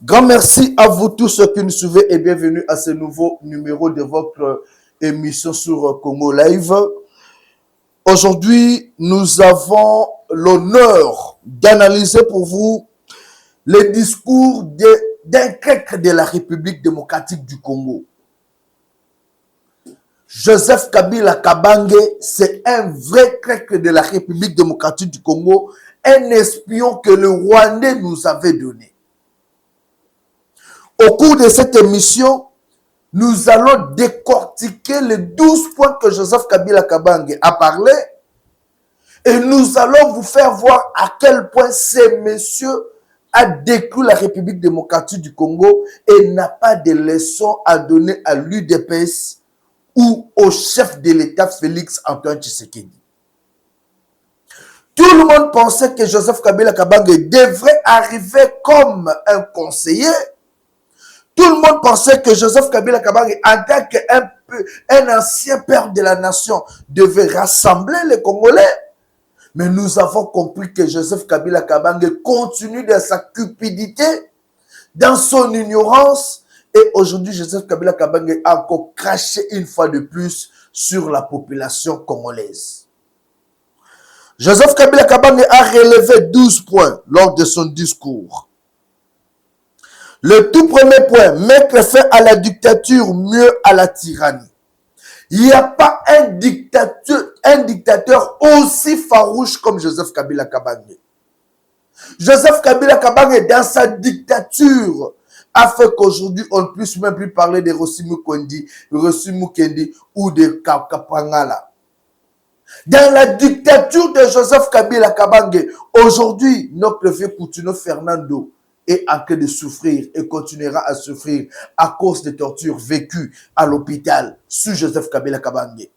Grand merci à vous tous qui nous suivez et bienvenue à ce nouveau numéro de votre émission sur Congo Live. Aujourd'hui, nous avons l'honneur d'analyser pour vous les discours d'un grec de la République démocratique du Congo. Joseph Kabila Kabange, c'est un vrai grec de la République démocratique du Congo, un espion que le Rwandais nous avait donné. Au cours de cette émission, nous allons décortiquer les 12 points que Joseph Kabila Kabange a parlé et nous allons vous faire voir à quel point ce monsieur a décrit la République démocratique du Congo et n'a pas de leçons à donner à l'UDPS ou au chef de l'État Félix Antoine Tshisekedi. Tout le monde pensait que Joseph Kabila Kabange devrait arriver comme un conseiller. Tout le monde pensait que Joseph Kabila Kabange, en tant qu'un ancien père de la nation, devait rassembler les Congolais. Mais nous avons compris que Joseph Kabila Kabange continue dans sa cupidité, dans son ignorance. Et aujourd'hui, Joseph Kabila Kabange a encore craché une fois de plus sur la population congolaise. Joseph Kabila Kabange a relevé 12 points lors de son discours. Le tout premier point, mettre fin à la dictature, mieux à la tyrannie. Il n'y a pas un dictateur aussi farouche comme Joseph Kabila Kabange. Joseph Kabila Kabange, dans sa dictature, a fait qu'aujourd'hui, on ne puisse même plus parler de Rosimu Kendi ou de Kapangala. Dans la dictature de Joseph Kabila Kabange, aujourd'hui, notre vieux Coutinho Fernando est en train de souffrir et continuera à souffrir à cause des tortures vécues à l'hôpital sous Joseph Kabila Kabange.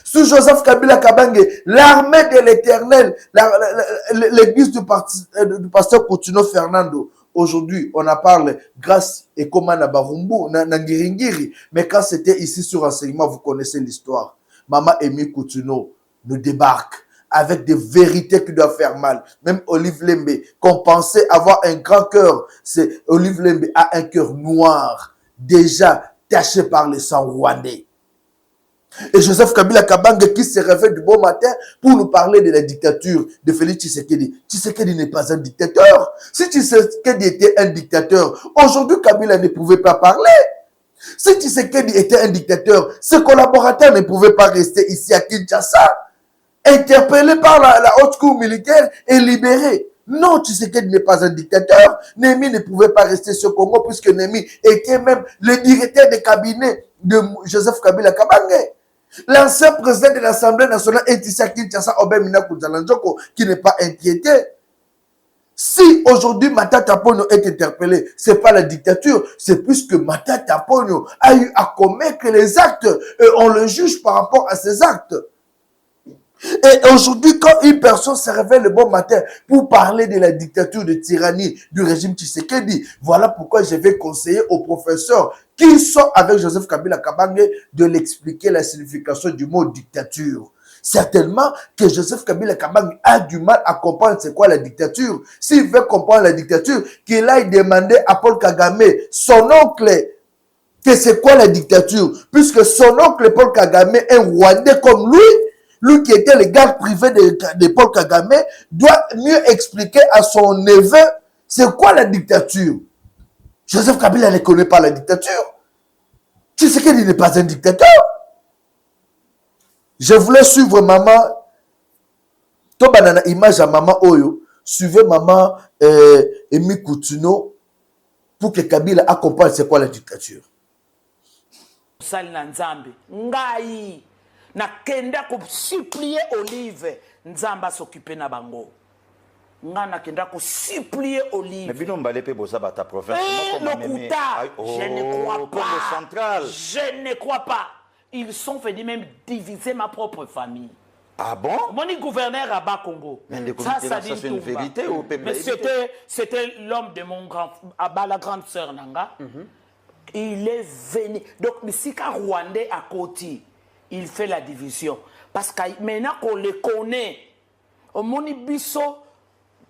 Sous Joseph Kabila Kabange, l'armée de l'Éternel, l'église du pasteur Coutinho Fernando, aujourd'hui, on en parle grâce et comment na Barumbu, na Ngiringiri, mais quand c'était ici sur Renseignement, vous connaissez l'histoire. Maman Emi Coutinho nous débarque avec des vérités qui doivent faire mal. Même Olive Lembe, qu'on pensait avoir un grand cœur, c'est Olive Lembe a un cœur noir, déjà taché par le sang rwandais. Et Joseph Kabila Kabange qui se réveille du bon matin pour nous parler de la dictature de Félix Tshisekedi. Tshisekedi n'est pas un dictateur. Si Tshisekedi était un dictateur, aujourd'hui Kabila ne pouvait pas parler. Si Tshisekedi était un dictateur, ses collaborateurs ne pouvaient pas rester ici à Kinshasa, interpellé par la haute cour militaire et libéré. Non, Tshisekedi n'est pas un dictateur. Némi ne pouvait pas rester sur Congo puisque Némi était même le directeur de cabinet de Joseph Kabila Kabange. L'ancien président de l'Assemblée nationale est ici à Kinshasa, Obemina Kouzalandjoko, qui n'est pas inquiété. Si aujourd'hui Matata Ponyo est interpellé, ce n'est pas la dictature, c'est puisque Matata Ponyo a eu à commettre les actes et on le juge par rapport à ces actes. Et aujourd'hui, quand une personne se réveille le bon matin pour parler de la dictature, de tyrannie du régime Tshisekedi, voilà pourquoi je vais conseiller aux professeurs qui sont avec Joseph Kabila Kabange de l'expliquer la signification du mot dictature. Certainement que Joseph Kabila Kabange a du mal à comprendre c'est quoi la dictature. S'il veut comprendre la dictature, qu'il aille demander à Paul Kagame, son oncle, que c'est quoi la dictature. Puisque son oncle Paul Kagame est Rwandais comme lui qui était le garde privé de Paul Kagame, doit mieux expliquer à son neveu c'est quoi la dictature. Joseph Kabila ne connaît pas la dictature. Tu sais qu'il n'est pas un dictateur. Je voulais suivre maman. Toi, banana image à maman Oyo. Suivez maman Emi Coutinho pour que Kabila accompagne c'est quoi la dictature. Sali na Nzambe. Ngai. Na kenda ko supplier Olive. Nzamba s'occuper na bango. Ngana kenda ko supplier Olive. Mais bino mbale pe boza bata province. Je ne crois pas. Central. Je ne crois pas. Ils sont venus même diviser ma propre famille. Ah bon? Mon gouverneur à Bas-Congo. Ça c'est une vérité ou mais c'était l'homme de mon grand, à la grande sœur Nanga. Il est venu. Donc, Bissika Rwandais à côté, il fait la division. Parce que maintenant qu'on le connaît, au Monibiso,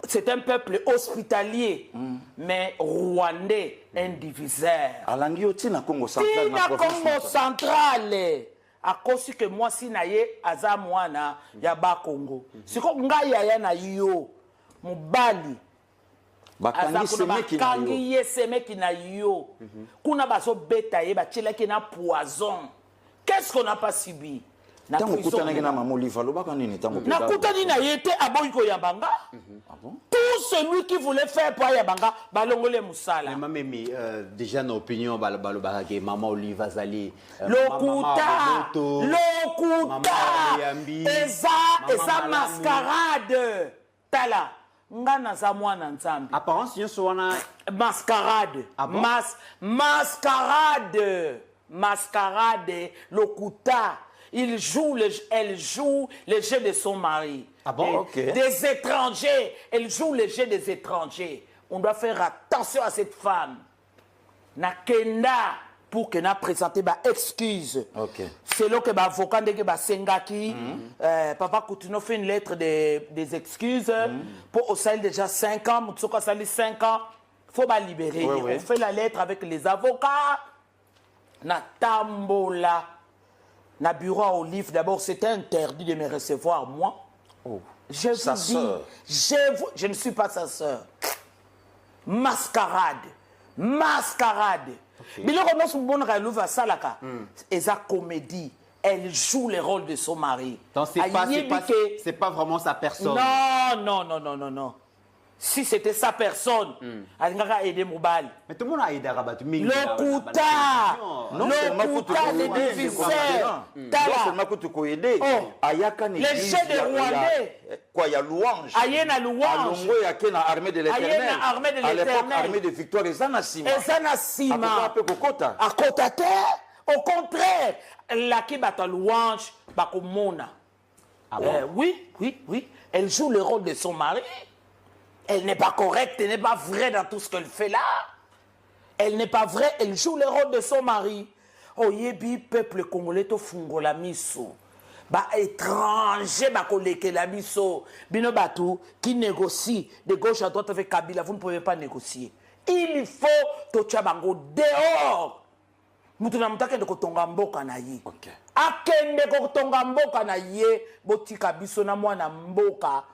c'est un peuple hospitalier, mais rwandais, indiviseur. Alangioti na Congo central. Tina Congo central. À cause que moi, si naye azamwana yaba Congo. Si ko ngaya ya na yo, mubali. Bakangi semeki na yo. Kuna baso beta ye, bachela ki na poison. Qu'est-ce qu'on n'a pas subi? Nakutani na yete aboyiko yabanga. Tout celui qui voulait faire pour yabanga balongole musala. Mais déjà nos opinions balobake maman Oliva Zali Lokuta eza mascarade tala ngana za mwana nzambe apparence nyonso wana mascarade mascarade Lokuta. Elle joue le jeu de son mari. Ah bon? Okay. Des étrangers. Elle joue le jeu des étrangers. On doit faire attention à cette femme. Nakenda pour que na présenter ba excuse. Okay. C'est là que ba avocat de ba sengaki papa Coutinho fait une lettre des excuses pour au salaire déjà 5 ans, Mutsuka sali 5 ans. Faut ba libérer. Ouais. On fait la lettre avec les avocats. Na tambola. Na bureau à Olive, d'abord, c'était interdit de me recevoir, moi. Oh. Je vous dis, je ne suis pas sa sœur. Mascarade. Biloko no subona ka Louva Salaka. Et sa comédie, elle joue le rôle de son mari. Donc c'est pas vraiment sa personne. Non. Si c'était sa personne, elle n'aurait aidé Moubal. Mais tout le monde a aidé Rabat. Lokuta des diviseurs. Les jeux de Rwandais. Quoi, il y a louange. Ayena louange. Il y a une armée de l'éternel. À l'époque, armée de victoire. Et ça n'a sima. À côté terre. Au contraire, la qui bat la louange, bakomona. Oui. Elle joue le rôle de son mari. Elle n'est pas correcte, elle n'est pas vraie dans tout ce qu'elle fait là. Elle n'est pas vraie, elle joue le rôle de son mari. Oh, yebi, peuple congolais, to fungo la miso. Ba étranger, ba koleke la miso. Bino Batou, qui négocie de gauche à droite avec Kabila, vous ne pouvez pas négocier. Il faut to tchabango dehors. Mutuna mutake de kotonga mboka na ye. Akende kotonga mboka na ye, botika biso na mwana mboka.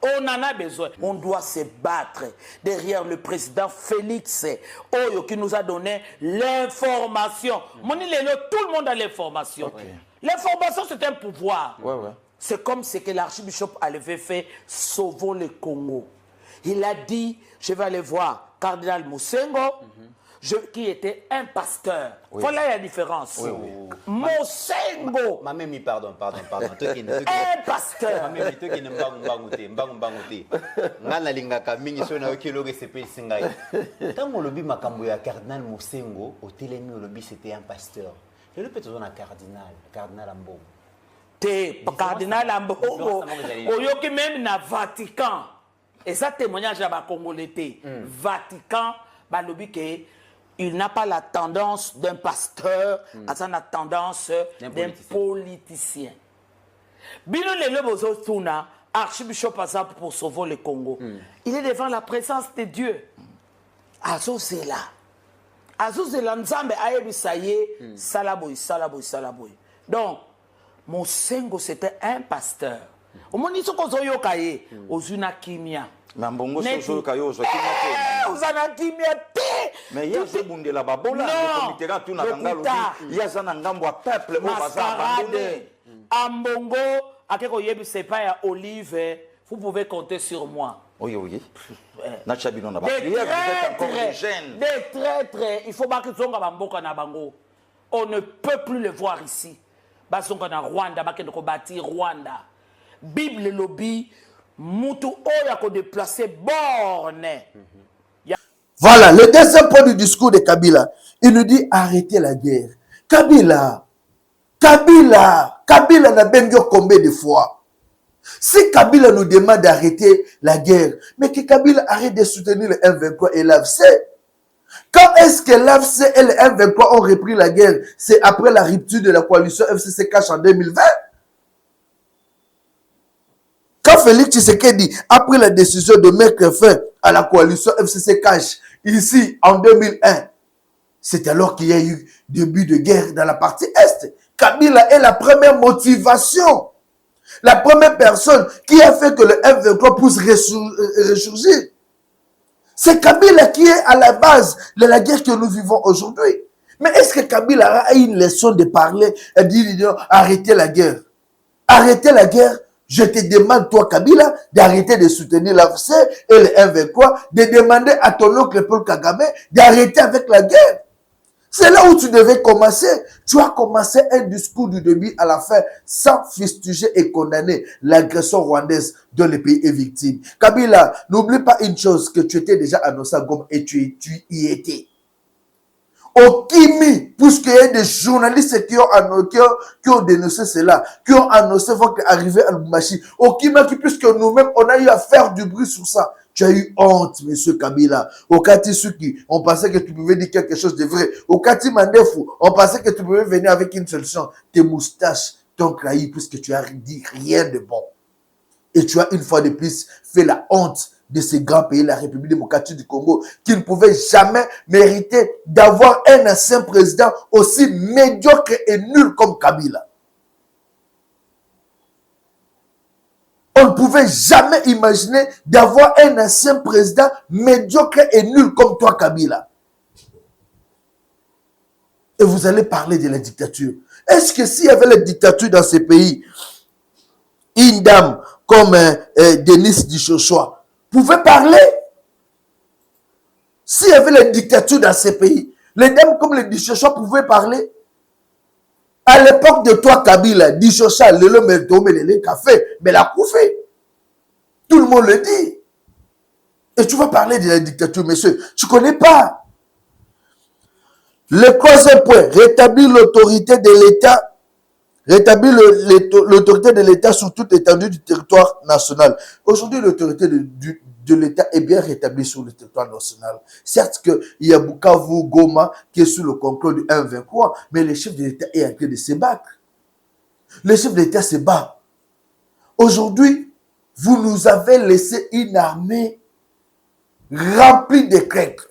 On en a besoin. On doit se battre derrière le président Félix Oyo qui nous a donné l'information. Tout le monde a l'information. Okay. L'information, c'est un pouvoir. Ouais. C'est comme ce que l'archibishop avait fait, sauvons le Congo. Il a dit, je vais aller voir Cardinal Moussengo, qui était un pasteur. Oui. Voilà la différence. Oui. Moussengo. Mamemi, pardon. Un pasteur. Mamemi, toi qui n'aime pas Mbangoute. Ngana lingaka mingi so na okelo resepe singai. Tango lobi makambo ya Cardinal Moussengo, au telemi lobi c'était un pasteur. Je le peut-être un cardinal Ambo. Cardinal Ambo. Oyoki même na Vatican. Et ça témoignage à Congolais. Vatican, balobi ke il n'a pas la tendance d'un pasteur, il a la tendance d'un politicien. Bino Lele Bozo Tuna, archibishop pour sauver le Congo, il est devant la présence de Dieu. Azo Zela. Azo Zela Nzambe Ayebisaye, Salaboy. Donc, Moussengo c'était un pasteur. Au moment où il y a kimia. Mambongo soso kayo zo uzana kimia te. Mais ya ze bundela babola le comité tout na ngalo bi ya zana ngambo peuple o bazabandone. Ambongo akeko yebi sepa ya Olive, vous pouvez compter sur moi. Oui. Na chabino na ba. Vous êtes encore des jeunes. Des traîtres, il faut pas que zonga bamboka na bango. On ne peut plus le voir ici. Bazonga na Rwanda, bakende ko bâtir Rwanda. Bible lobby Moutou Oya ko déplacer borne. Voilà, le deuxième point du discours de Kabila. Il nous dit arrêtez la guerre. Kabila n'a bengo combien de fois? Si Kabila nous demande d'arrêter la guerre, mais que Kabila arrête de soutenir le M23 et l'AFC. Quand est-ce que l'AFC et le M23 ont repris la guerre? C'est après la rupture de la coalition FCC Cash en 2020. Quand Félix Tshisekedi a pris la décision de mettre fin à la coalition FCC Cash ici en 2001, c'est alors qu'il y a eu début de guerre dans la partie Est. Kabila est la première motivation, la première personne qui a fait que le M23 puisse ressurgir. C'est Kabila qui est à la base de la guerre que nous vivons aujourd'hui. Mais est-ce que Kabila a une leçon de parler et de dire arrêtez la guerre? Arrêtez la guerre. Je te demande, toi, Kabila, d'arrêter de soutenir l'AFC et le M23, de demander à ton oncle Paul Kagame d'arrêter avec la guerre. C'est là où tu devais commencer. Tu as commencé un discours du début à la fin sans fustiger et condamner l'agression rwandaise dont le pays est victime. Kabila, n'oublie pas une chose, que tu étais déjà annoncé à Goma et tu y étais. Au Kimi, puisqu'il y a des journalistes qui ont dénoncé cela, qui ont annoncé votre arrivée à Lubumbashi. Au Kimi, puisque nous-mêmes, on a eu à faire du bruit sur ça. Tu as eu honte, monsieur Kabila. Au Kati Suki, on pensait que tu pouvais dire quelque chose de vrai. Au Kati Mandefu, on pensait que tu pouvais venir avec une solution. Tes moustaches t'ont trahi puisque tu as dit rien de bon. Et tu as une fois de plus fait la honte de ces grands pays, la République démocratique du Congo, qui ne pouvait jamais mériter d'avoir un ancien président aussi médiocre et nul comme Kabila. On ne pouvait jamais imaginer d'avoir un ancien président médiocre et nul comme toi, Kabila. Et vous allez parler de la dictature. Est-ce que s'il y avait la dictature dans ces pays, une dame comme Denis Dichochoa pouvait parler? S'il y avait la dictature dans ces pays, les dames comme les Dichochoa pouvaient parler? À l'époque de toi, Kabila, Dichochoa, le café, mais la couffe. Tout le monde le dit. Et tu vas parler de la dictature, monsieur. Tu ne connais pas. Le troisième point, rétablir l'autorité de l'État. Rétablir l'autorité de l'État sur toute l'étendue du territoire national. Aujourd'hui, l'autorité de l'État est bien rétablie sur le territoire national. Certes qu'il y a Bukavu, Goma, qui est sous le contrôle du M23, mais le chef de l'État est en train de se battre. Le chef de l'État se bat. Aujourd'hui, vous nous avez laissé une armée remplie de craintes.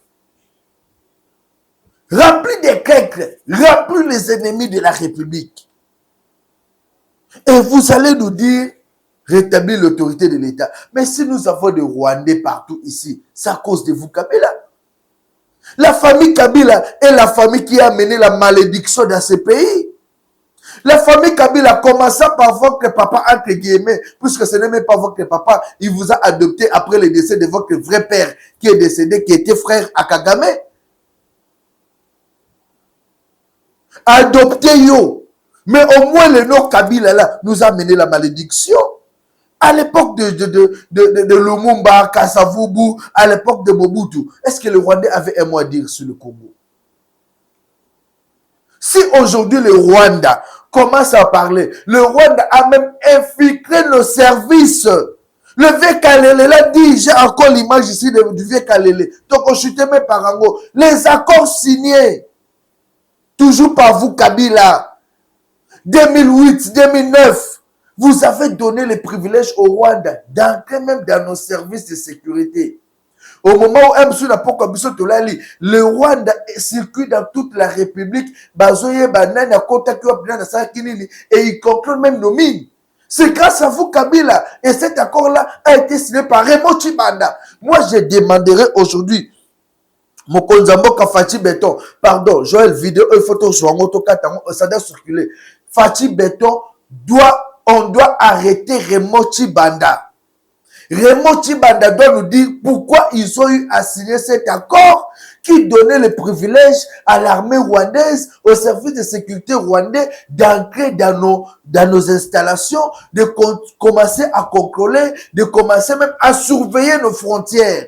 Remplie de craintes. Remplie les ennemis de la République. Et vous allez nous dire, rétablir l'autorité de l'État. Mais si nous avons des Rwandais partout ici, c'est à cause de vous, Kabila. La famille Kabila est la famille qui a amené la malédiction dans ce pays. La famille Kabila, commençant par votre papa, entre guillemets, puisque ce n'est même pas votre papa, il vous a adopté après le décès de votre vrai père, qui est décédé, qui était frère à Kagame. Adopté yo. Mais au moins le nom Kabila là nous a mené la malédiction. À l'époque de Lumumba, Kasavubu, à l'époque de Mobutu, est-ce que le Rwandais avait un mot à dire sur le Congo? Si aujourd'hui le Rwanda commence à parler, le Rwanda a même infiltré nos services. Le vieux Kalele l'a dit, j'ai encore l'image ici du vieux Kalele. Donc on chutait mes parents. Les accords signés, toujours par vous Kabila, 2008, 2009, vous avez donné les privilèges au Rwanda d'entrer même dans nos services de sécurité. Au moment où le Rwanda circule dans toute la République, et il contrôle même nos mines. C'est grâce à vous, Kabila. Et cet accord-là a été signé par Raymond Tshibanda. Moi, je demanderai aujourd'hui, Mokonzamboka Fati Beton, pardon, Joël, vidéo, une photo, ça doit circuler. Fati Beton on doit arrêter Raymond Tshibanda. Raymond Tshibanda doit nous dire pourquoi ils ont eu à signer cet accord qui donnait le privilège à l'armée rwandaise, au service de sécurité rwandais, d'entrer dans nos installations, de commencer à contrôler, de commencer même à surveiller nos frontières.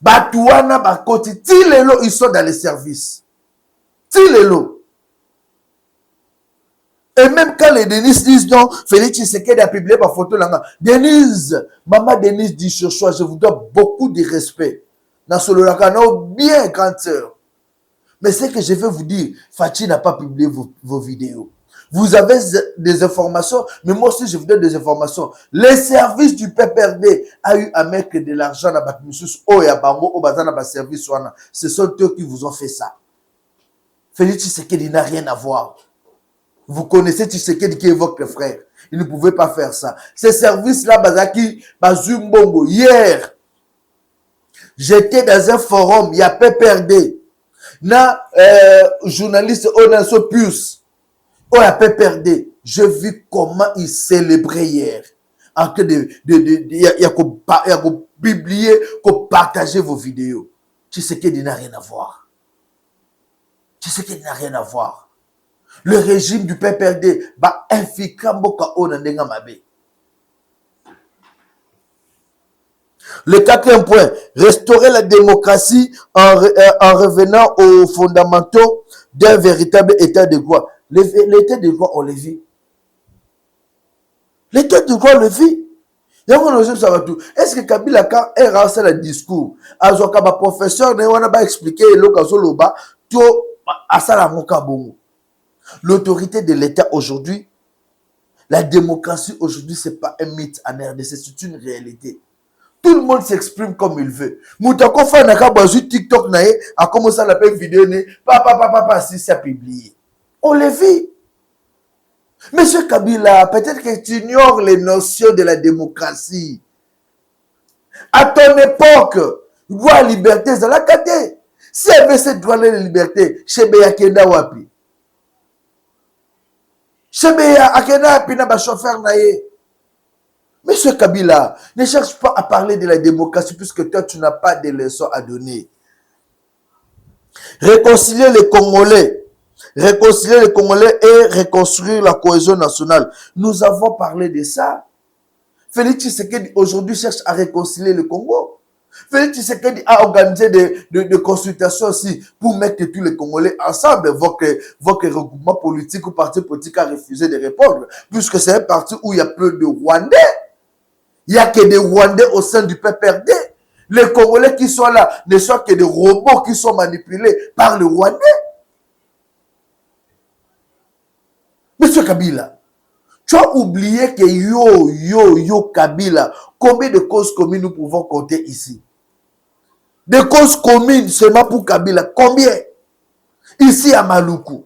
Batouana, Bakoti, Tilelo, ils sont dans les services. Tilelo. Et même quand les Denise disent non, Félix Tshisekedi a publié ma photo là. Denise, maman Denise dit Chochoa, je vous donne beaucoup de respect. Na solo la canao bien, grande sœur. Mais ce que je vais vous dire, Fatih n'a pas publié vos vidéos. Vous avez des informations, mais moi aussi je vous donne des informations. Les services du PPRD a eu à mettre de l'argent dans la Batmusus, Bango, au bazar dans service. Ce sont eux qui vous ont fait ça. Félix Tshisekedi n'a rien à voir. Vous connaissez Tshisekedi qui évoque le frère. Il ne pouvait pas faire ça. Ces services-là, Bazaki, Bazumbongo, hier, j'étais dans un forum, il y a PPRD. Na journaliste Onanso Pius, on a PPRD. Je vis comment il célébrait hier. En train il y a qu'au publier, qu'au partager vos vidéos. Tshisekedi n'a rien à voir. Tshisekedi n'a rien à voir. Le régime du PPRD va infiltrer Mboka Onandenga Mabe. Le quatrième point, restaurer la démocratie en revenant aux fondamentaux d'un véritable état de droit. L'état de droit, on le vit. L'état de droit, on le vit. Est-ce que Kabila, quand elle rase le discours, Azokaba professeur, on a expliqué l'autorité de l'État aujourd'hui, la démocratie aujourd'hui, ce n'est pas un mythe en RDC, c'est une réalité. Tout le monde s'exprime comme il veut. Moutako fait un TikTok, a commencé à la vidéo, papa, si c'est publié. On le vit. Monsieur Kabila, peut-être que tu ignores les notions de la démocratie. À ton époque, droit à la liberté, c'est la caté. Si elle veut cette droit à la liberté, chez Beya Kenda Wapi. Chez Beya Akenda Wapi na ba chauffeur naye. Monsieur Kabila, ne cherche pas à parler de la démocratie puisque toi, tu n'as pas de leçons à donner. Réconcilier les Congolais. Réconcilier les Congolais et reconstruire la cohésion nationale. Nous avons parlé de ça. Félix Tshisekedi aujourd'hui cherche à réconcilier le Congo. Félix Tshisekedi a organisé des consultations aussi pour mettre tous les Congolais ensemble. Votre regroupement politique ou parti politique a refusé de répondre puisque c'est un parti où il y a peu de Rwandais. Il n'y a que des Rwandais au sein du PPRD. Les Congolais qui sont là ne sont que des robots qui sont manipulés par les Rwandais. Monsieur Kabila, tu as oublié que yo Kabila, combien de causes communes nous pouvons compter ici? Des causes communes seulement pour Kabila, combien? Ici à Maluku.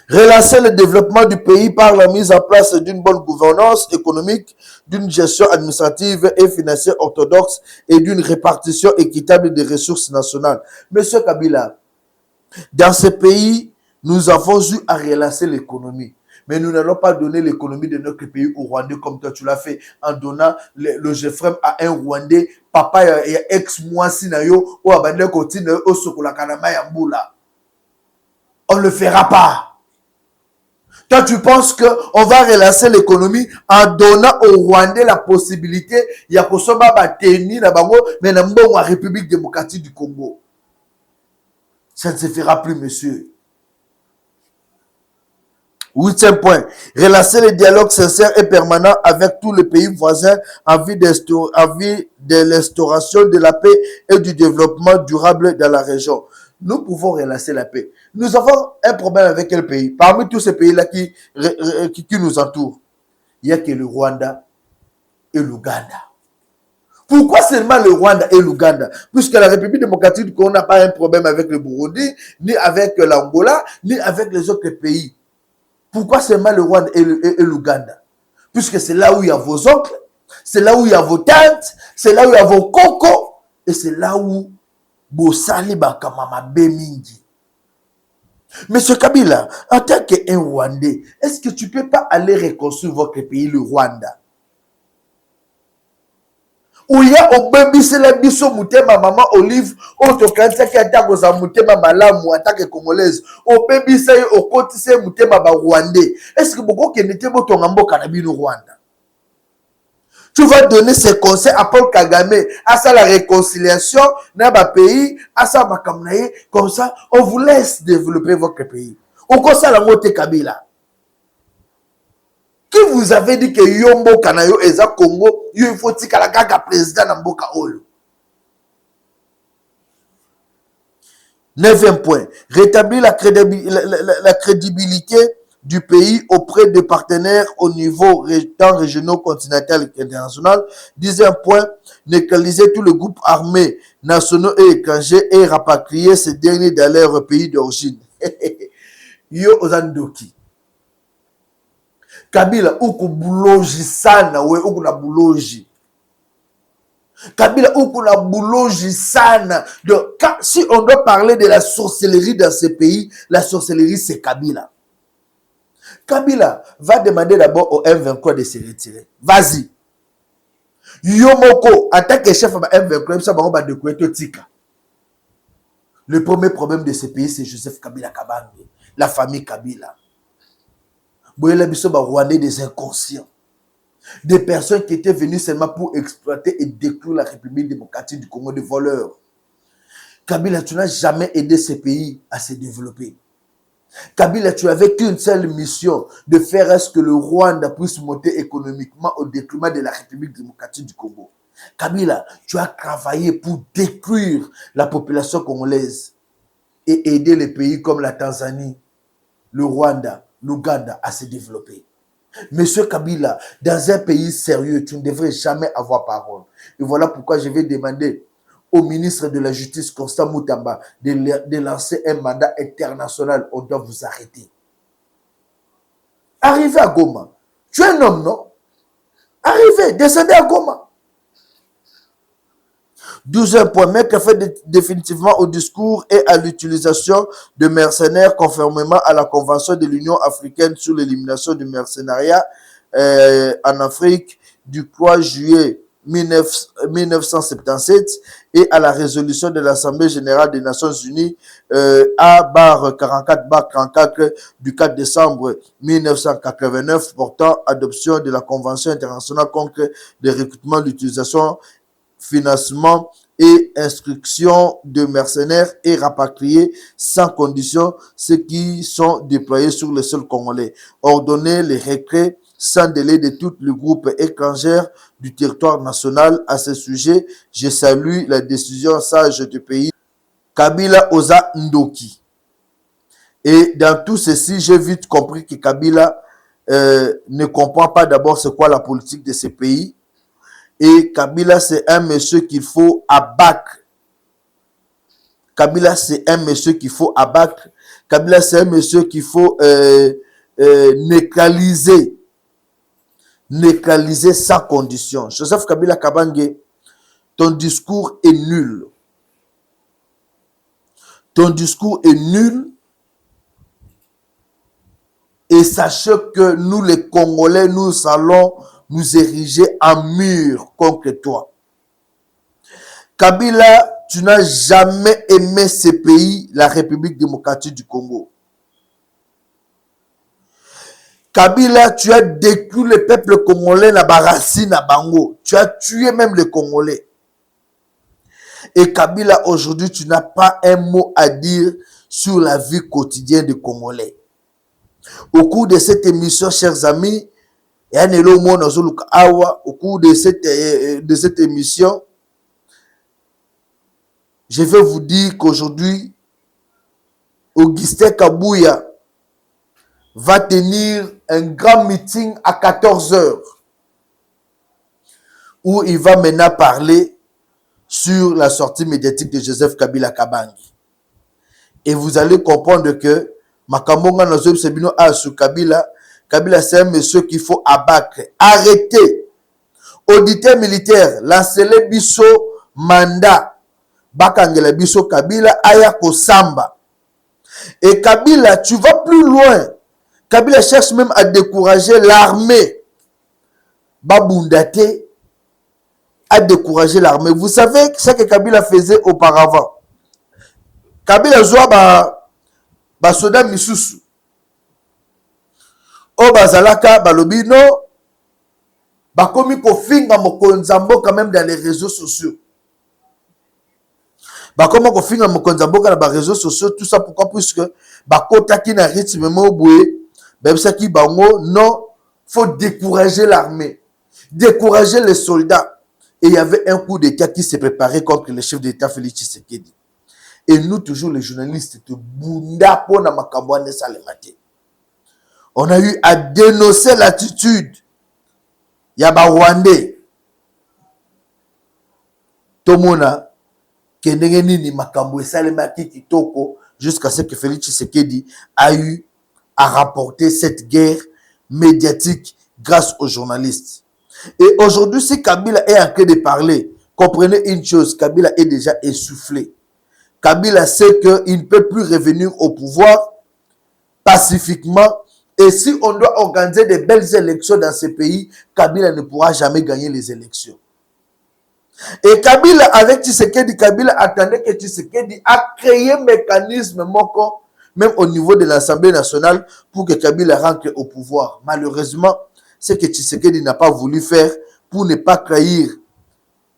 Relancer le développement du pays par la mise en place d'une bonne gouvernance économique, d'une gestion administrative et financière orthodoxe et d'une répartition équitable des ressources nationales. Monsieur Kabila, dans ce pays, nous avons eu à relancer l'économie. Mais nous n'allons pas donner l'économie de notre pays aux Rwandais comme toi tu l'as fait en donnant le GFREM à un Rwandais. Papa et ex-moi sinayo ou abandonné continue au sokola kanama yambula. On ne le fera pas. Toi, tu penses qu'on va relancer l'économie en donnant aux Rwandais la possibilité de Yakosoba Bateni na bango mais na mbongo la République démocratique du Congo. Ça ne se fera plus, monsieur. 8e point. Relancer le dialogue sincère et permanent avec tous les pays voisins en vue de l'instauration de la paix et du développement durable dans la région. Nous pouvons relancer la paix. Nous avons un problème avec quel pays? Parmi tous ces pays-là qui nous entourent, il n'y a que le Rwanda et l'Ouganda. Pourquoi seulement le Rwanda et l'Ouganda? Puisque la République démocratique du Congo n'a pas un problème avec le Burundi, ni avec l'Angola, ni avec les autres pays. Pourquoi seulement le Rwanda et l'Ouganda? Puisque c'est là où il y a vos oncles, c'est là où il y a vos tantes, c'est là où il y a vos cocos, et c'est là où Bosali Bakamama Bemingi. Monsieur Kabila, en tant qu'un Rwandais, est-ce que tu ne peux pas aller reconstruire votre pays, le Rwanda? Où il y a au baby c'est la biso mutema maman Olive auto kanisa qui attaque aux mutema malamu attaque congolaise au baby c'est au côté c'est mutema ba rwandais. Est-ce que beaucoup qui n'était pas ton ambo kanabino Rwanda? Tu vas donner ces conseils à Paul Kagame à ça la réconciliation dans ba pays à ça makamnaye comme ça on vous laisse développer votre pays. On conseille la montée Kabila. Qui vous vous avez dit que Yombo Kanayo Eza Congo, il faut que la kaka président Namboka Olo. 9e point, rétablir la crédibilité du pays auprès de partenaires au niveau tant régional, continental et international. 10e point, neutraliser tous les groupes armés nationaux et étrangers et rapatrier ces derniers dans leur pays d'origine. Yo Ozandoki. Kabila uku buloji sana we uku na buloji. Kabila uku na buloji sana. Donc, si on doit parler de la sorcellerie dans ce pays, la sorcellerie c'est Kabila. Kabila va demander d'abord au M23 de se retirer. Vas-y. Yomoko, en tant que chef de M23, ça va découvrir Tika. Le premier problème de ce pays, c'est Joseph Kabila Kabange, la famille Kabila. Boyela biso ba Rwandais des inconscients. Des personnes qui étaient venues seulement pour exploiter et détruire la République démocratique du Congo, des voleurs. Kabila, tu n'as jamais aidé ce pays à se développer. Kabila, tu avais qu'une seule mission, de faire est-ce que le Rwanda puisse monter économiquement au détriment de la République démocratique du Congo. Kabila, tu as travaillé pour détruire la population congolaise et aider les pays comme la Tanzanie, le Rwanda, l'Ouganda à se développer. Monsieur Kabila, dans un pays sérieux, tu ne devrais jamais avoir parole. Et voilà pourquoi je vais demander au ministre de la Justice, Constant Moutamba, de lancer un mandat international. On doit vous arrêter. Arrivez à Goma. Tu es un homme, non? Arrivez, descendez à Goma. 12e point, mettre fin définitivement au discours et à l'utilisation de mercenaires conformément à la Convention de l'Union africaine sur l'élimination du mercenariat en Afrique du 3 juillet 1977 et à la résolution de l'Assemblée générale des Nations unies A/44/34 du 4 décembre 1989 portant adoption de la Convention internationale contre le recrutement, l'utilisation, financement et instruction de mercenaires et rapatrier sans condition ceux qui sont déployés sur le sol congolais. Ordonner les retraits sans délai de tous les groupes étrangers du territoire national. À ce sujet, je salue la décision sage du pays Kabila Oza Ndoki. Et dans tout ceci, j'ai vite compris que Kabila ne comprend pas d'abord c'est quoi la politique de ce pays. Et Kabila, c'est un monsieur qu'il faut abattre. Kabila, c'est un monsieur qu'il faut abattre. Kabila, c'est un monsieur qu'il faut neutraliser. Neutraliser sans condition. Joseph Kabila Kabange, ton discours est nul. Ton discours est nul. Et sachez que nous, les Congolais, nous allons nous ériger en mur contre toi. Kabila, tu n'as jamais aimé ce pays, la République démocratique du Congo. Kabila, tu as détruit le peuple congolais na barasi na bango. Tu as tué même les Congolais. Et Kabila, aujourd'hui, tu n'as pas un mot à dire sur la vie quotidienne des Congolais. Au cours de cette émission, chers amis, au cours de cette émission, je vais vous dire qu'aujourd'hui, Augustin Kabouya va tenir un grand meeting à 14h où il va maintenant parler sur la sortie médiatique de Joseph Kabila Kabange. Et vous allez comprendre que Makambonga Nazob Sebino a sur Kabila. Kabila, c'est un monsieur qu'il faut abattre. Arrêtez. Auditeur militaire, lancez-le biso mandat. Bakangela biso Kabila, aya kosamba. Et Kabila, tu vas plus loin. Kabila cherche même à décourager l'armée. Babundate a découragé l'armée. Vous savez ce que Kabila faisait auparavant. Kabila zoa ba soda misusu. O bazalaka balobino bakomi ko finga mokonzambo quand même dans les réseaux sociaux. Bakomi ko finga mokonzambo dans les réseaux sociaux, tout ça pourquoi? Puisque bakota ki na rythme mo boye, bebisa ki bango non faut décourager l'armée, décourager les soldats. Et il y avait un coup d'État qui s'est préparé contre le chef d'État Félix Tshisekedi. Et nous, toujours les journalistes, on a eu à dénoncer l'attitude. Yaba Rwandais. Tomona, Kendenge ni makambo esalemaki kitoko jusqu'à ce que Félix Tshisekedi a eu à rapporter cette guerre médiatique grâce aux journalistes. Et aujourd'hui, si Kabila est en train de parler, comprenez une chose, Kabila est déjà essoufflé. Kabila sait qu'il ne peut plus revenir au pouvoir pacifiquement. Et si on doit organiser de belles élections dans ce pays, Kabila ne pourra jamais gagner les élections. Et Kabila, avec Tshisekedi, Kabila attendait que Tshisekedi a créé un mécanisme, même au niveau de l'Assemblée nationale, pour que Kabila rentre au pouvoir. Malheureusement, c'est que Tshisekedi n'a pas voulu faire pour ne pas trahir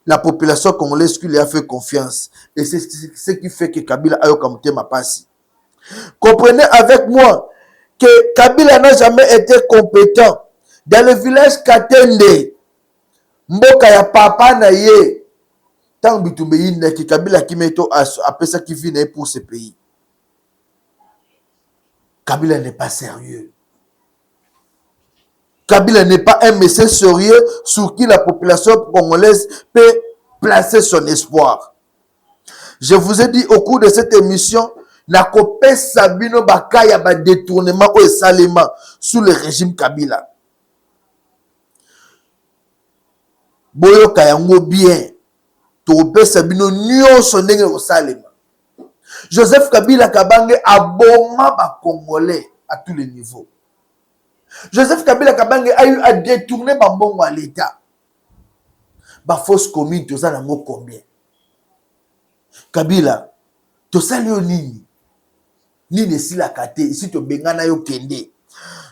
la population congolaise qui lui a fait confiance. Et c'est ce qui fait que Kabila a eu comme thème passé. Comprenez avec moi que Kabila n'a jamais été compétent. Dans le village Katende, Mboka ya papa na ye, tant bitumbe yinda ki Kabila ki meto après ça qui vient pour ce pays. Kabila n'est pas sérieux. Kabila n'est pas un message sérieux sur qui la population congolaise peut placer son espoir. Je vous ai dit au cours de cette émission, na kopé Sabino Bakaya ba détournement ou salema sous le régime Kabila. Boyo kayango bien. Topé Sabino nyonso ndenge o salema. Joseph Kabila Kabange aboma ba Congolais à tous les niveaux. Joseph Kabila Kabange a eu à détourner Bambongo à l'État. Ba fausse commune, tout ça nango combien? Kabila, tout ça lio nini? Nini si la kate, ici to bengana yo kende.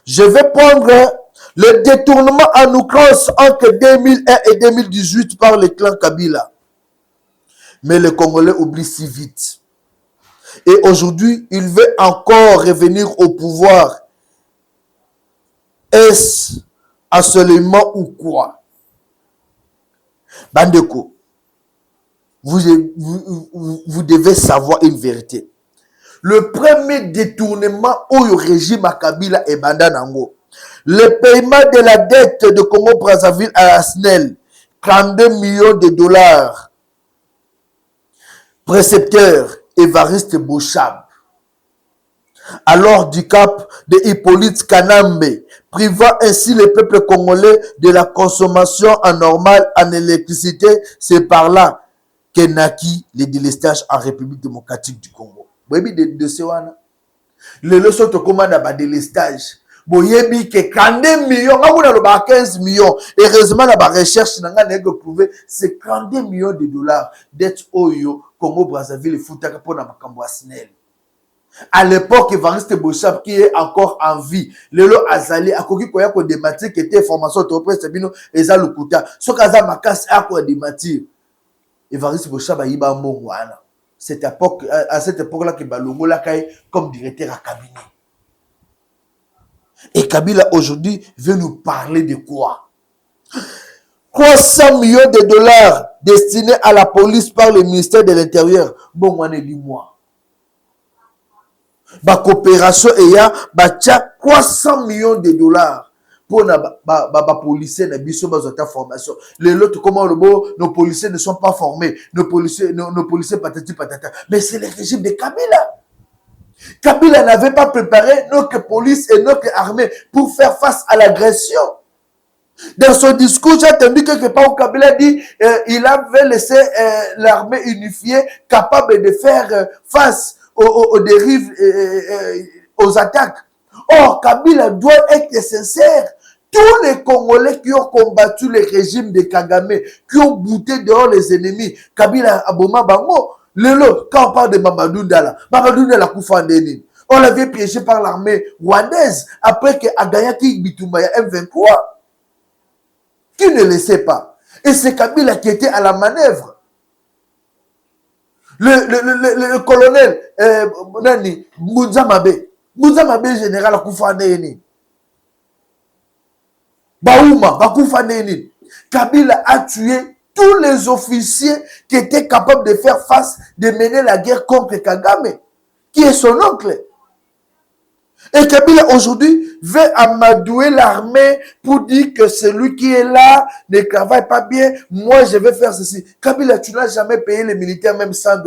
Je vais prendre le détournement en outrance entre 2001 et 2018 par le clan Kabila. Mais le Congolais oublie si vite. Et aujourd'hui, il veut encore revenir au pouvoir. Est-ce absolument ou quoi? Bandeko, vous devez savoir une vérité. Le premier détournement au régime à Kabila et Bandanango, le paiement de la dette de Congo-Brazzaville à la SNEL, 32 millions de dollars. Précepteur Évariste Bouchab. Alors du cap de Hippolyte Kanambe, privant ainsi le peuple congolais de la consommation anormale en électricité, c'est par là qu'est naquit le délestage en République démocratique du Congo. Boyebi de Sewana. Le leçon te commande à délestage. Boyebi que 42 millions, on a 15 millions. Heureusement, la recherche n'a pas prouvé c'est 42 millions de dollars d'être Oyo, Congo, Brazzaville et Foutaka pour la Makambo Asinel. À l'époque, Évariste Bouchab qui est encore en vie, Lelo Azali, à Koki Koya ko dématir qui était formation entreprise Sabino Eza Lukuta. Ce kaza makas a quoi dématir. Évariste Bouchab a yiba mongwana. Cette époque, à cette époque-là, que Balongo l'a comme directeur à cabinet. Et Kabila aujourd'hui veut nous parler de quoi? 300 millions de dollars destinés à la police par le ministère de l'Intérieur. Bon, moi, dis-moi. La coopération et ya 300 millions de dollars pour la policiers na biso bazota formation. Les autres comment le beau nos policiers ne sont pas formés, nos policiers patati patata. Mais c'est le régime de Kabila. Kabila n'avait pas préparé notre police et notre armée pour faire face à l'agression. Dans son discours, j'ai entendu quelque part où Kabila dit il avait laissé l'armée unifiée capable de faire face aux dérives, aux attaques. Or, Kabila doit être sincère. Tous les Congolais qui ont combattu le régime de Kagame, qui ont bouté dehors les ennemis, Kabila Aboma Bango, quand on parle de Mamadou Ndala Koufandeni, on l'avait piégé par l'armée rwandaise après que Agayaki Bitumbaya M23, qui ne le sait pas. Et c'est Kabila qui était à la manœuvre. Le colonel Mouzamabe général Koufandeni. Baouma, Bakoufa Neni. Kabila a tué tous les officiers qui étaient capables de faire face, de mener la guerre contre Kagame, qui est son oncle. Et Kabila aujourd'hui veut amadouer l'armée pour dire que celui qui est là ne travaille pas bien. Moi, je vais faire ceci. Kabila, tu n'as jamais payé les militaires même $100.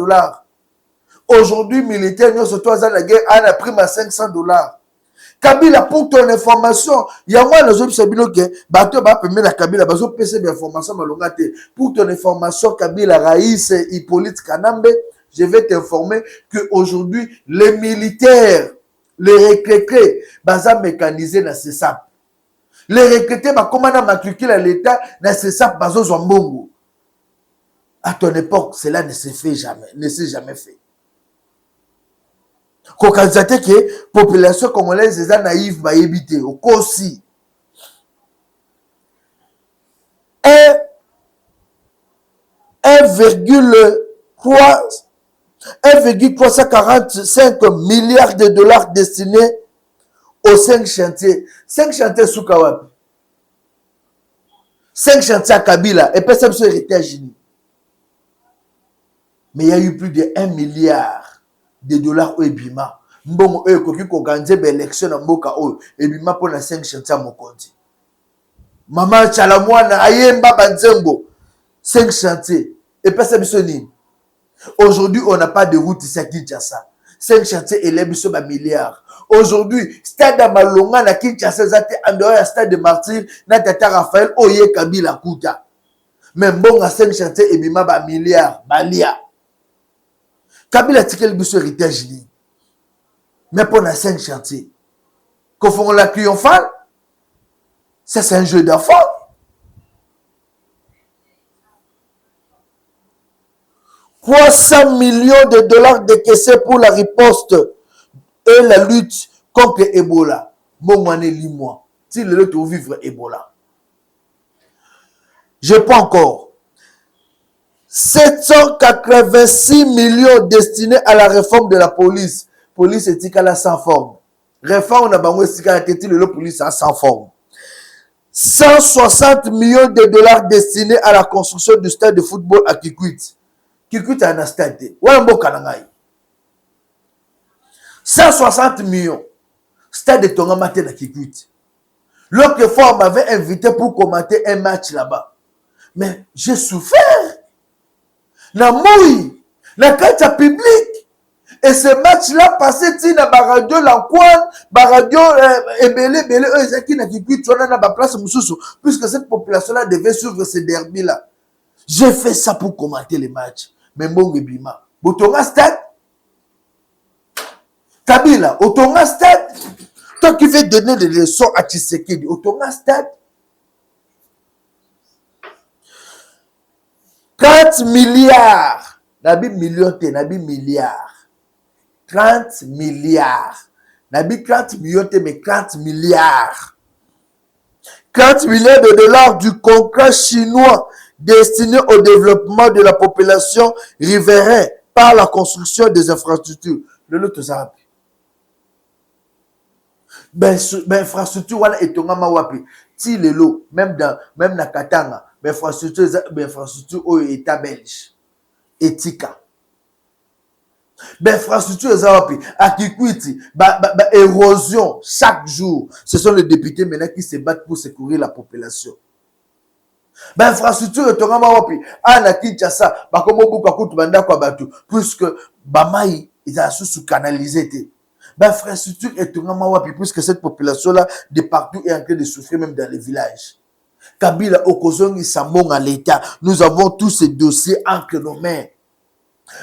Aujourd'hui, militaire, nous sommes tous à la guerre, on a pris à $500. Kabila, pour ton information, il y a moi, les autres, c'est bien que bateau va permettre à Kabila, bateau PC d'information, pour ton information, Kabila, Raïs, Hippolyte Kanambe, je vais t'informer qu'aujourd'hui, les militaires, les retraités, baza mécanisé dans ce SAP. Les retraités, comment on a matriculé l'État dans ce SAP, bazo Zambongo. À ton époque, cela ne s'est fait jamais, ne s'est jamais fait. Quand on a dit que la population congolaise est naïve, va éviter. Au cas aussi. 1,345 milliards de dollars destinés aux 5 chantiers. 5 chantiers sous Kawapi. 5 chantiers à Kabila. Et puis ça me soit hérité à Gini. Mais il y a eu plus de 1 milliard de dollars au Ebima. Mbongo eux koki ko gagner l'élection na mboka o Ebima pour na 5 chantiers à Mokonzi. Maman Chalamwana ayemba banzembo 5 chantiers. Et puis ça me soit nini. Aujourd'hui, on n'a pas de route ici à Kinshasa. 5 chantiers élèves sur un milliard. Aujourd'hui, stade à Malonga na Kinshasa, en dehors du stade de Martyr, na Tata Raphaël, Oye Kabila Kuta. Même bon à 5 chantiers, et bima ba milliard, balia. Kabila tikel biso héritage li. Mais pour na 5 chantiers. Qu'on font la triomphale, ça c'est un jeu d'enfant. $300 millions décaissés pour la riposte et la lutte contre Ebola. Bon, moi, lis-moi. Si le lot vivre Ebola. Je pas encore. 786 millions destinés à la réforme de la police. Police est à la sans forme. Réforme, on a bango la police sans forme. 160 millions de dollars destinés à la construction du stade de football à Kikwit. Kikwit a un stade. 160 millions. Stade de Tongamate na Kikwit. L'autre fois, on m'avait invité pour commenter un match là-bas. Mais j'ai souffert. Na moui. Na kata public. Et ce match-là passait na baradio Lankwan, baradio Ebele, eux qui na Kikwit, on a na place Moussoussou. Puisque cette population-là devait suivre ce derby-là. J'ai fait ça pour commenter les matchs. Mais bon, Bima. Botonga stade. Kabila, Otonga stade. Toi qui veux donner des leçons à Tshisekedi, Otonga stade. 30 milliards. Nabi million, nabi milliards. 30 milliards. Nabi 30 millions, mais 30 milliards. 40 milliards de dollars du contrat chinois destiné au développement de la population riveraine par la construction des infrastructures. Le lot de ça. Ben infrastructure wala etongama wapi. Ti le lot, même na Katanga, ben infrastructure au état belge. Etika. Ben infrastructure za wapi. A Kikwiti, érosion chaque jour. Ce sont les députés maintenant qui se battent pour secourir la population. Ben infrastructure etongama wapi. Ana Kinshasa, ba komo buka kutu banda kwa batu puisque bamai ils a sous canalisé té. Ben infrastructure etongama wapi puisque cette population là de partout est en train de souffrir même dans les villages. Kabila Okozongi Sambong à l'État, nous avons tous ces dossiers entre nos mains.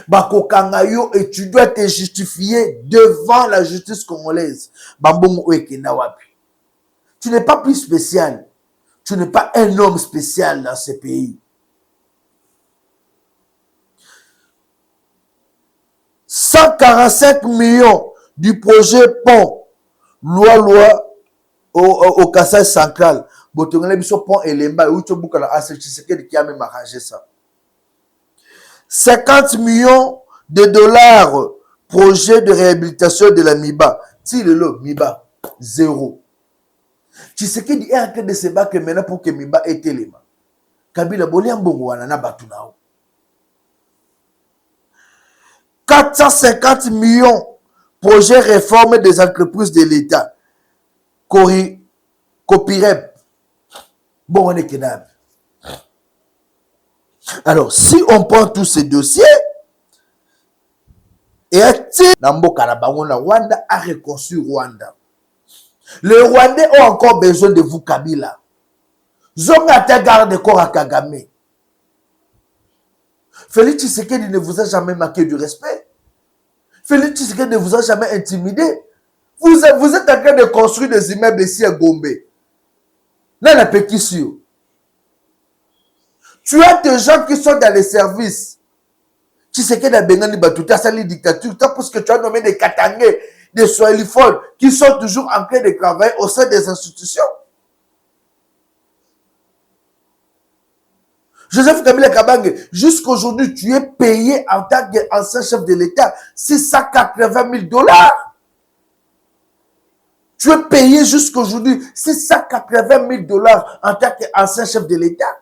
Bako Kangayo et tu dois te justifier devant la justice congolaise. Bambongo Oekena wapi. Tu n'es pas plus spécial. Tu n'es pas un homme spécial dans ce pays. 145 millions du projet pont. Loi au Kassai central. Botongale biso pont Elemba. Oucho buka la Tshisekedi qui a même arrangé ça. 50 millions de dollars. Projet de réhabilitation de la MIBA. Si le lot, MIBA, 0. Tshisekedi est en train de se battre maintenant pour que Miba ait élément. Kabila Bolia Mbongo wana na batunao. 450 millions projet réforme des entreprises de l'État. Copirep. Bon, on est kenab. Alors, si on prend tous ces dossiers, et Namboka na bango na Rwanda a reconstruit Rwanda. Les Rwandais ont encore besoin de vous, Kabila. Zonga ta garde corps à Kagame. Félix Tshisekedi ne vous a jamais marqué du respect. Félix Tshisekedi ne vous a jamais intimidé. Vous êtes en train de construire des immeubles ici à Gombe. Là, la pétition. Tu as des gens qui sont dans les services. Tshisekedi a Bengani Batuta, ça les dictatures, parce que tu as nommé des Katangais, des Swahiliphones, qui sont toujours en train de travailler au sein des institutions. Joseph Kabila Kabange, jusqu'aujourd'hui, tu es payé en tant qu'ancien chef de l'État $680 000. Tu es payé jusqu'aujourd'hui $680 000 en tant qu'ancien chef de l'État.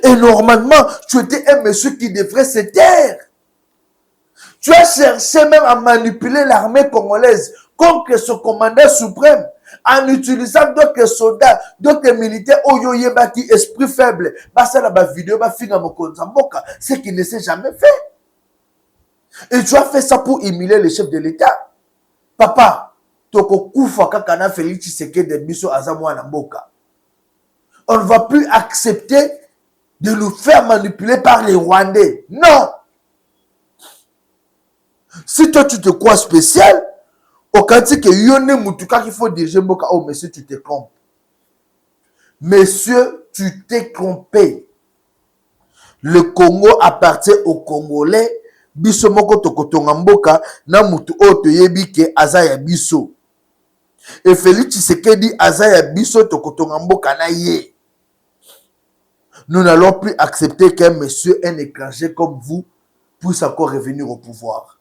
Et normalement, tu étais un monsieur qui devrait se taire. Tu as cherché même à manipuler l'armée congolaise contre ce commandant suprême en utilisant d'autres soldats, d'autres militaires, qui esprit faible. Ça la vidéo, ce qui ne s'est jamais fait. Et tu as fait ça pour humilier le chef de l'État. Papa, toko kufa kakana Félix Tshisekedi de biso azamwa na mboka. On ne va plus accepter de nous faire manipuler par les Rwandais. Non. Si toi tu te crois spécial, au cas que yone mutuka qu'il faut diriger mboka, oh monsieur tu te trompes. Monsieur, tu t'es trompé. Le Congo appartient aux Congolais. Biso moko tokotonga mboka na mutu oto yebike azaya biso. Et Félix Tshisekedi azaya biso tokotonga mboka na ye. Nous n'allons plus accepter qu'un monsieur, un étranger comme vous, puisse encore revenir au pouvoir.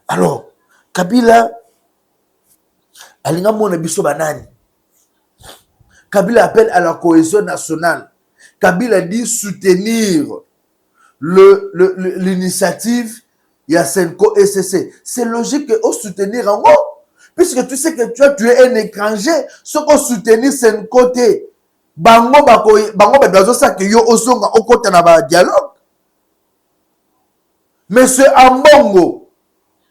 Alors, Kabila, alinga mona biso banani. Kabila appelle à la cohésion nationale. Kabila dit soutenir l'initiative Yasenko SCC. C'est logique que au soutenir en haut. Puisque tu sais que tu es un étranger, ce qu'on soutenir c'est un côté. Bango bedozo ça que yo osonga au côté na ba dialogue. Monsieur Ambongo,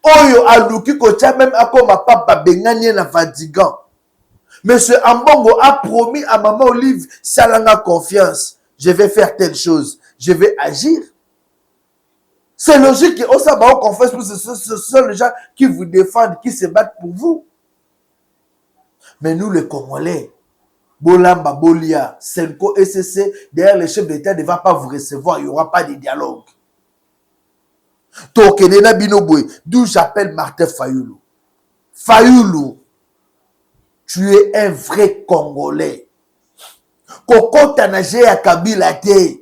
oyo aluki kocha même akoma papa benganye na fatigant. Monsieur Ambongo a promis à maman Olive salanga confiance. Je vais faire telle chose, je vais agir. C'est logique que Osaba confesse pour ce sont les gens qui vous défendent, qui se battent pour vous. Mais nous, les Congolais, Bolamba, Bolia, Senko, SCC, derrière le chef d'État ne va pas vous recevoir, il n'y aura pas de dialogue. Tokenena Binobwe, d'où j'appelle Martin Fayoulou. Fayoulou, tu es un vrai Congolais. Koko Tanagé à Kabila Te.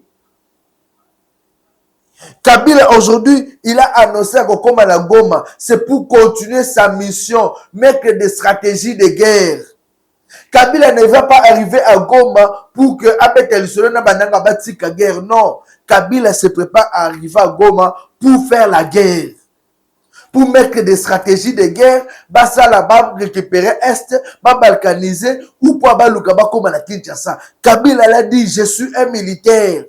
Kabila aujourd'hui, il a annoncé à Kokoma la Goma, c'est pour continuer sa mission, mettre des stratégies de guerre. Kabila ne va pas arriver à Goma pour que Abetel Solona Bananga Batika guerre. Non, Kabila se prépare à arriver à Goma pour faire la guerre. Pour mettre des stratégies de guerre, basa là-bas récupérer Est, balkaniser ou pour Abalukaba comme la Kinshasa. Kabila l'a dit, je suis un militaire.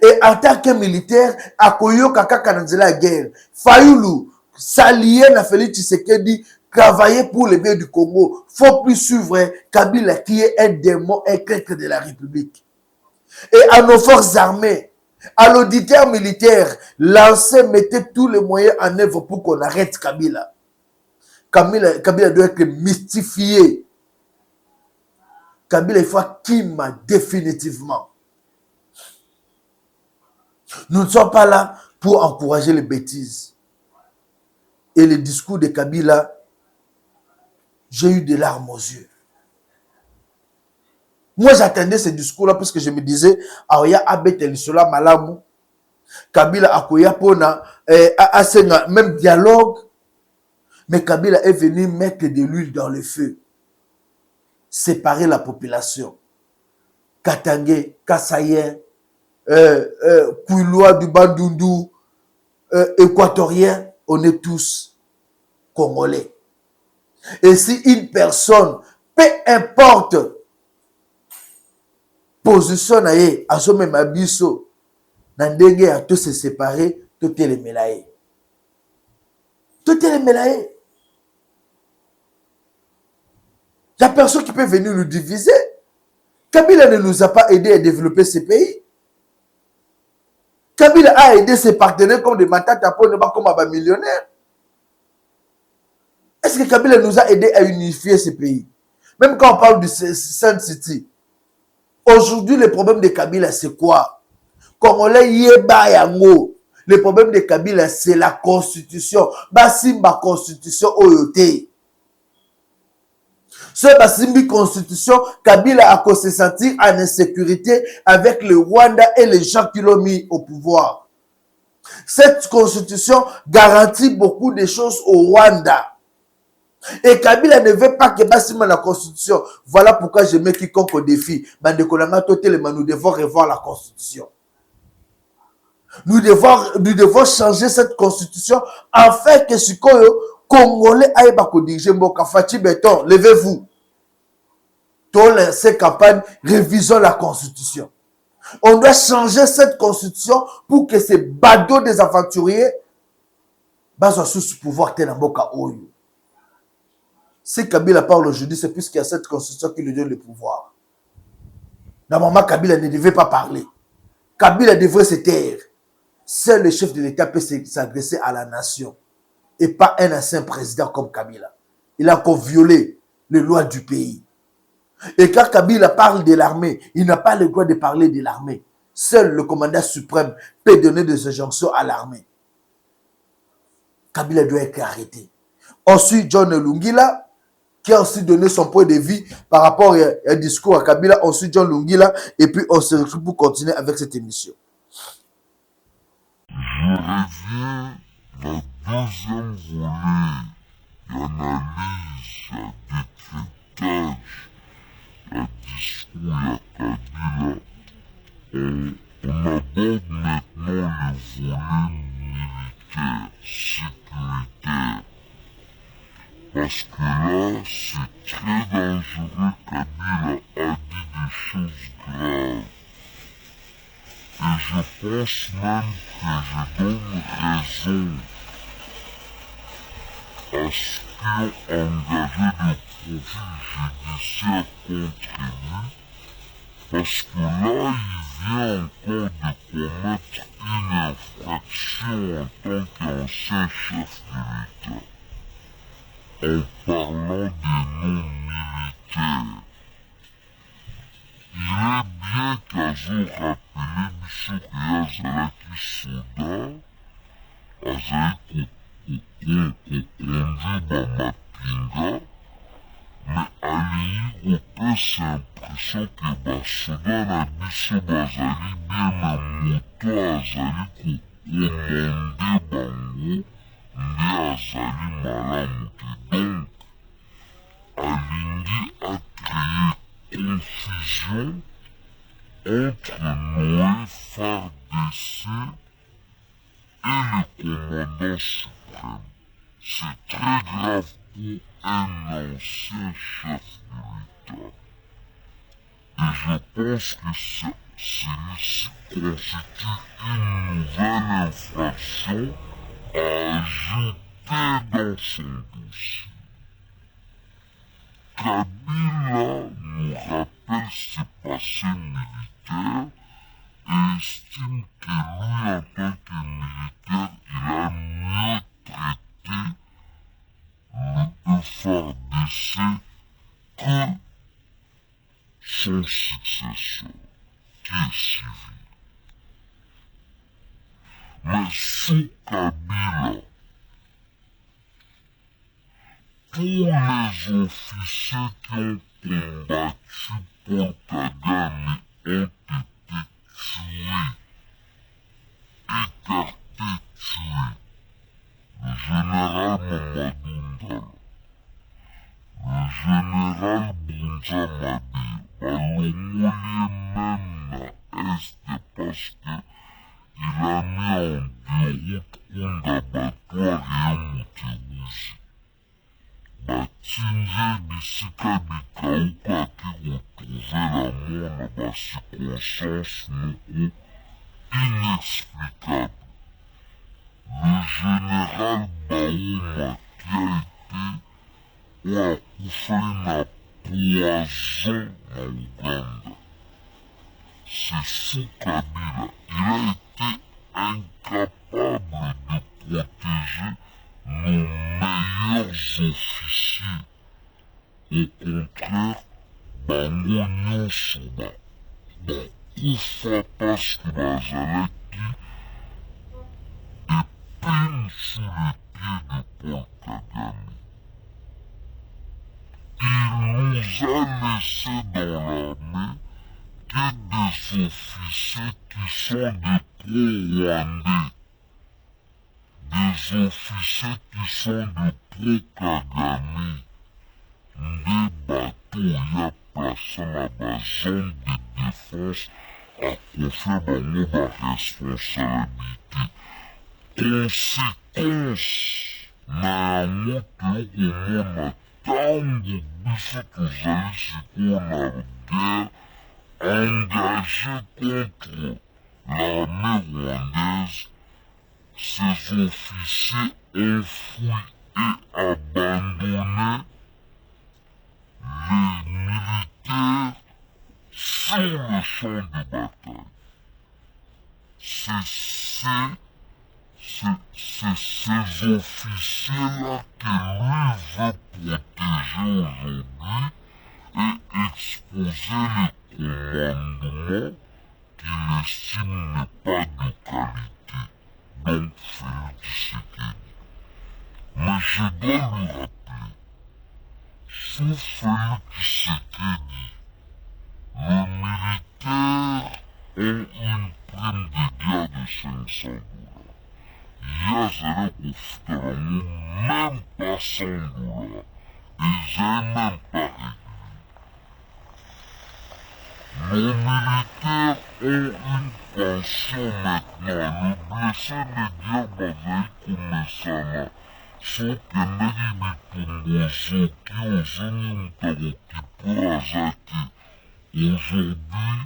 Et en tant que militaire, Akoyo Kaka Kananzela la guerre. Fayoulou, s'allier na Félix Tshisekedi, travailler pour le bien du Congo. Faut plus suivre Kabila qui est un démon, un traître de la République. Et à nos forces armées, à l'auditeur militaire, lancez, mettez tous les moyens en œuvre pour qu'on arrête Kabila. Kabila doit être mystifié. Kabila, il faut qu'il m'a définitivement. Nous ne sommes pas là pour encourager les bêtises. Et le discours de Kabila, j'ai eu des larmes aux yeux. Moi, j'attendais ce discours-là parce que je me disais, Aoya Abetel Sola Malamu, Kabila Akoya Pona, même dialogue, Mais Kabila est venu mettre de l'huile dans le feu. Séparer la population. Katangé, Kassaïen, Kouilois du Bandundu, Équatoriens, on est tous Congolais. Et si une personne, peu importe, position na ye, aso même abiso, nandenge à tous se séparer, tout est les mélaye. Tout est les mélaye. Il n'y a personne qui peut venir nous diviser. Kabila ne nous a pas aidé à développer ce pays. Kabila a aidé ses partenaires comme des Matata pour ne pas comme un millionnaire. Est-ce que Kabila nous a aidé à unifier ce pays? Même quand on parle de Sun City. Aujourd'hui, le problème de Kabila, c'est quoi? Congolais yeba yango. Le problème de Kabila, c'est la constitution. Basimba constitution oyote. Ce Basimbi constitution, Kabila a se sentir en insécurité avec le Rwanda et les gens qui l'ont mis au pouvoir. Cette constitution garantit beaucoup de choses au Rwanda. Et Kabila ne veut pas que Basimba la constitution. Voilà pourquoi je mets quiconque au défi. Nous devons revoir la constitution. Nous devons changer cette constitution afin que ce Congolais aille pas diriger Mboka Fati Béton, levez-vous. Dans ces campagnes, révisons la constitution. On doit changer cette constitution pour que ces badauds des aventuriers soient sous pouvoir de Mboka Oyo. Si Kabila parle aujourd'hui, c'est puisqu'il y a cette constitution qui lui donne le pouvoir. Normalement, Kabila ne devait pas parler. Kabila devrait se taire. Seul le chef de l'État peut s'adresser à la nation. Et pas un ancien président comme Kabila. Il a encore violé les lois du pays. Et quand Kabila parle de l'armée, il n'a pas le droit de parler de l'armée. Seul le commandant suprême peut donner des injonctions à l'armée. Kabila doit être arrêté. Ensuite, John Lungila, qui a aussi donné son point de vue par rapport à un discours à Kabila. Ensuite, John Lungila. Et puis, on se retrouve pour continuer avec cette émission. Je reviens la deuxième volée d'analyse, décryptage, le discours à Kabila. On aborde maintenant le volet militaire, sécuritaire. Parce que là, c'est très dangereux. Kabila a dit des choses graves. Et je pense même que je donne raison à ceux qui ont engagé des poursuites judiciaires contre lui. Parce que là, il vient encore de commettre une infraction en tant qu'ancien chef de l'État. En parlant des non-militaires. Il est bien qu'Azo rappelé Bissou et Azalaki Soda, Azalaki Kokondu Bamapinga, mais alingi kopesa impression que basoda na biso bazali bien na moto azali kokomande bango nde azali malamu te. Donc alingi acréer confusion entre Noé FARDC et le commandant suprême. C'est très grave pour un ancien chef de l'État. Et je pense que celui-ci constitue une nouvelle infraction à ajouter dans son dossier. Kabila nous rappelle ses passés militaires et estime que lui, en tant que militaire, il a mieux traité le FARDC que son successeur, qui est civil. Mais sous Kabila, tous les officiers qui ont combattu Paul Kagame ont été tués, écartés, tués. le général Mamadou Ndala, le général Bunza Mabi, balongoli même na Est parce que il a mis en déroute un abattoir et Mutiruzi. Batinze bisika bikauka qui retrouver la mort na bacirconstance moko inexplicable. Le général Baouma qui a été ou accouché na poison na Ouganda. C'est sous Kabila. Il a été incapable de protéger nos meilleurs officiers. Au contraire, bango nyonso bakufa parce que bazalaki épine sous les pieds de Paul Kagame. Il nous a laissé dans l'armée que des officiers qui sont des pro-rwandais, des officiers qui sont des pro-Kagame, des bateaux y a placé la zone de défense à confier bango la responsabilité. Conséquence na yango tokomona ntango biso tozali sikoyo na guerre engagée contre l'armée rwandaise, ces officiers ont fui et abandonné les militaires sur le champ de bataille. C'est ces officiers-là que lui veut protéger aujourd'hui et exposer les commandements qu'il estime n'est pas de qualité, donc Félix Tshisekedi. Mais je dois lui rappeler, sous Félix Tshisekedi, les militaires ont une prime de guerre de 500 $. Yazale profite même pas 100 $. Ils n'avaient même pas réduit. Nos militaires ont une pension maintenant. Le blessé de Diabazai Koumessana, ceux qui n'ont bitumbozo qui ont une Azaki. Aujourd'hui,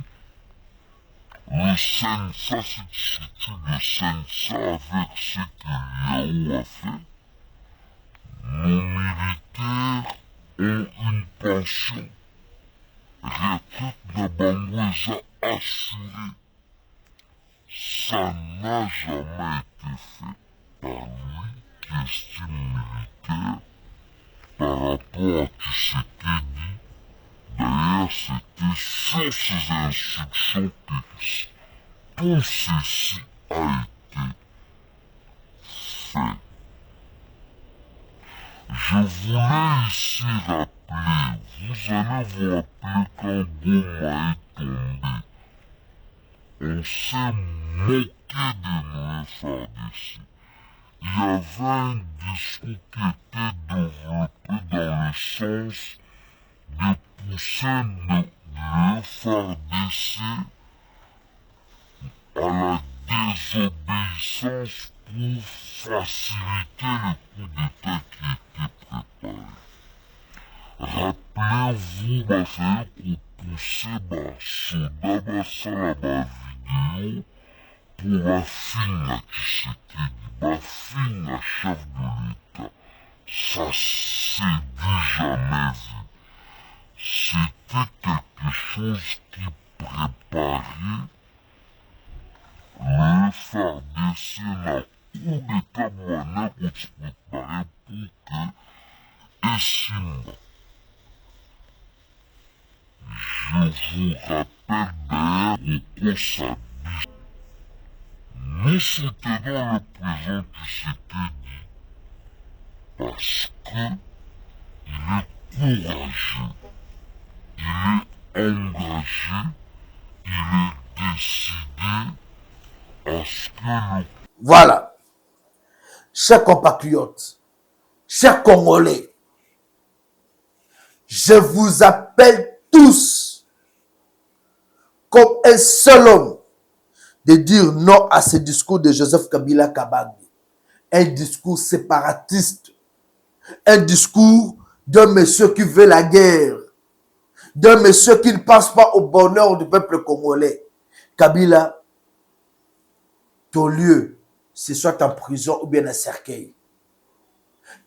le Sensa, cette structure de Sensa avec ce que Yahoo a fait, nos militaires ont une pension. Retraite de Bangouza assurée. Ça n'a jamais été fait par lui, qui estime militaire, par rapport à Tshisekedi. D'ailleurs, c'était sur ces instructions que tout ceci a été fait. Je voulais ici rappeler, vous allez vous rappeler quand Goma est tombé. On s'est moqué de nos FARDC. Il y avait un discours qui était développé dans le sens de pousser le FARDC à la désobéissance pour faciliter le coup d'État qui était préparé. Rappelez-vous, c'est qu'on poussait soda basala vidéo pour finir Tshisekedi, finir chef de l'État. Ça s'est dit jamais vu. C'était quelque chose qui préparait le FARDC, la coup d'État douanier pour se préparer pour que Essimba. Je vous rappelle d'ailleurs au Kosabi. Nous soutenons le président Tshisekedi parce qu'il est courageux, il est engagé, il est décidé à ce que le... Voilà. chers compatriotes, chers Congolais, je vous appelle tous comme un seul homme de dire non à ce discours de Joseph Kabila Kabange. Un discours séparatiste, un discours d'un monsieur qui veut la guerre, d'un monsieur qui ne pense pas au bonheur du peuple congolais. Kabila, ton lieu, c'est soit en prison ou bien un cercueil.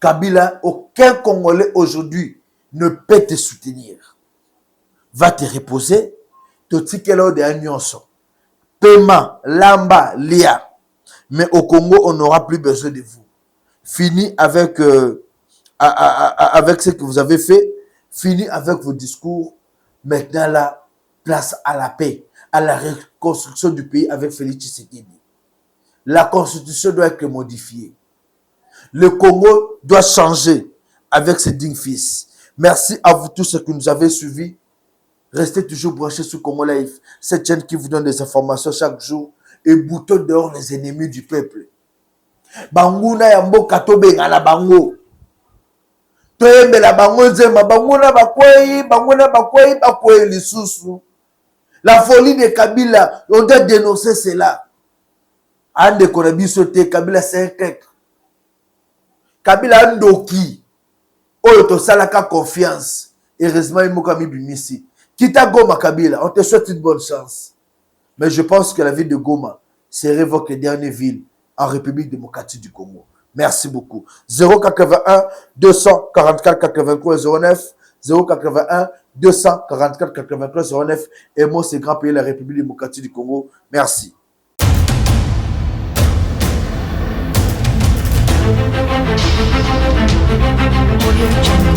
Kabila, aucun Congolais aujourd'hui ne peut te soutenir. Va te reposer, totikelo de Agnonso. Pema, Lamba, Lia. Mais au Congo, on n'aura plus besoin de vous. Fini avec, avec ce que vous avez fait. Fini avec vos discours. Maintenant, là, place à la paix, à la reconstruction du pays avec Félix Tshisekedi. La constitution doit être modifiée. Le Congo doit changer avec ses dignes fils. Merci à vous tous qui nous avez suivis. Restez toujours branchés sur Congo Live, cette chaîne qui vous donne des informations chaque jour et bouton dehors les ennemis du peuple. Banguna yambo katobe ngala bango. Toyembe la bango nzema banguna bakwei lisusu. La folie de Kabila, on doit dénoncer cela. Ande konabi sote Kabila c'est un crack. Kabila ndoki. Oyo to salaka confiance. Heureusement il moka mi bimisi. Kita Goma Kabila, on te souhaite une bonne chance. Mais je pense que la ville de Goma serait votre dernière ville en République démocratique du Congo. Merci beaucoup. 081 244 83 09 081 244 83 09 et moi c'est grand pays la République démocratique du Congo. Merci. Audio Jungle.